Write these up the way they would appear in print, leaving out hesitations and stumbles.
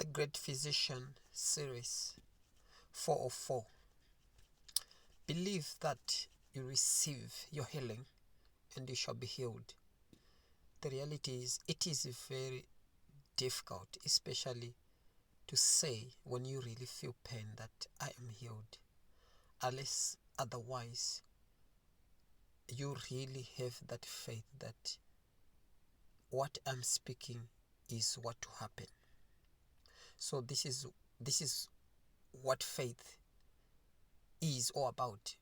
the Great Physician series 404. Believe that you receive your healing and you shall be healed. The reality is, it is very difficult, especially to say when you really feel pain that I am healed, unless otherwise you really have that faith that what I'm speaking is what to happen. So this is what faith is all about.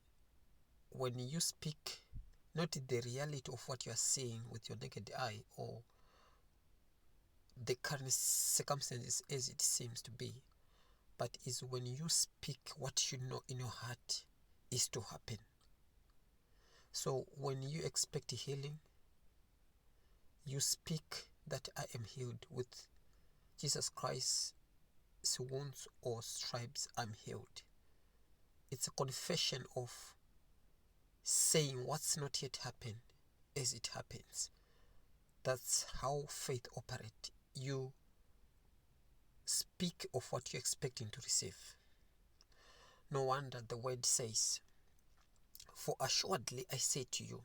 When you speak not the reality of what you are seeing with your naked eye or the current circumstances as it seems to be, but is when you speak what you know in your heart is to happen. So when you expect healing, you speak that I am healed. With Jesus Christ's wounds or stripes, I'm healed. It's a confession of saying what's not yet happened as it happens. That's how faith operates. You speak of what you're expecting to receive. No wonder the word says, for assuredly I say to you,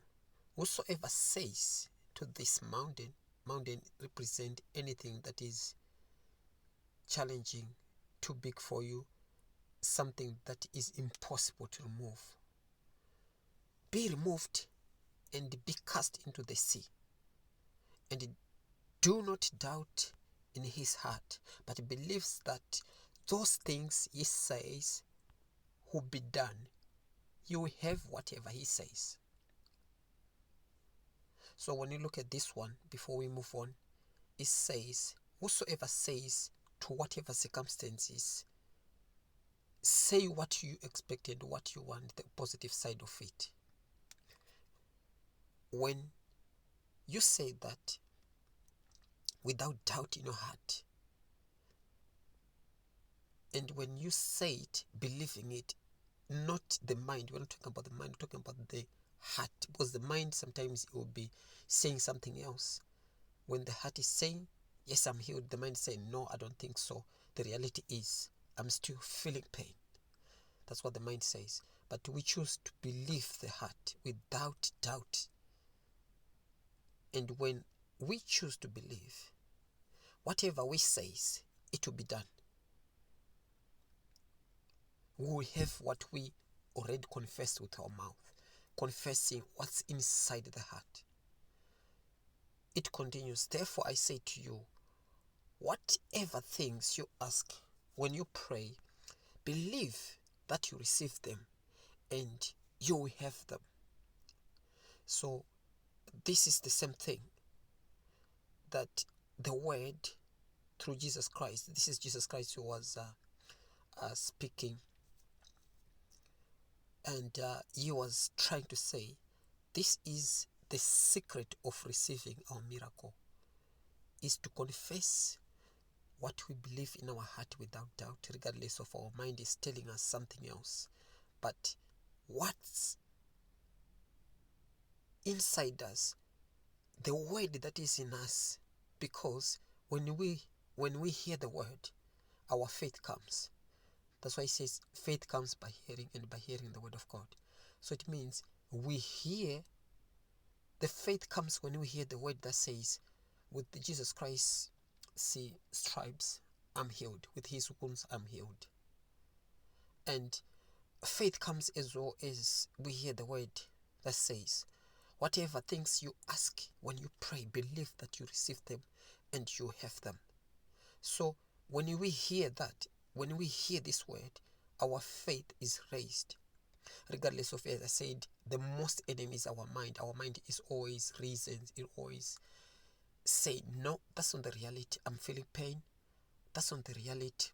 whosoever says to this mountain represent anything that is challenging, too big for you, something that is impossible to remove, be removed and be cast into the sea. And do not doubt in his heart, but believes that those things he says will be done. You will have whatever he says. So when you look at this one, before we move on, it says, whosoever says to whatever circumstances, say what you expected, what you want, the positive side of it. When you say that without doubt in your heart, and when you say it, believing it, not the mind, we're not talking about the mind, we're talking about the heart, because the mind sometimes it will be saying something else. When the heart is saying, yes, I'm healed, the mind is saying, no, I don't think so. The reality is, I'm still feeling pain. That's what the mind says. But we choose to believe the heart without doubt. And when we choose to believe, whatever we say, it will be done. We will have what we already confessed with our mouth, confessing what's inside the heart. It continues, therefore I say to you, whatever things you ask when you pray, believe that you receive them and you will have them. So this is the same thing that the word through Jesus Christ, this is Jesus Christ who was speaking, and he was trying to say, this is the secret of receiving our miracle, is to confess what we believe in our heart without doubt, regardless of our mind is telling us something else. But what's inside us, the word that is in us, because when we hear the word, our faith comes. That's why it says faith comes by hearing, and by hearing the word of God. So it means we hear, the faith comes when we hear the word that says, with Jesus Christ's stripes I'm healed, with his wounds I'm healed. And faith comes as well as we hear the word that says, whatever things you ask when you pray, believe that you receive them and you have them. So when we hear that, when we hear this word, our faith is raised. Regardless of, as I said, the most enemy is our mind. Our mind is always reasons. It always say, no, that's not the reality. I'm feeling pain. That's not the reality.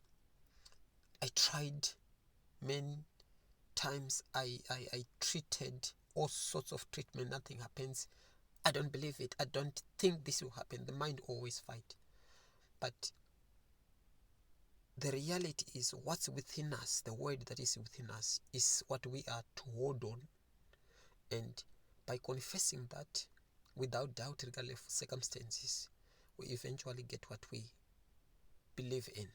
I tried many times. I treated all sorts of treatment. Nothing happens. I don't believe it. I don't think this will happen. The mind always fight. But the reality is what's within us, the word that is within us, is what we are to hold on. And by confessing that without doubt, regardless of circumstances, we eventually get what we believe in.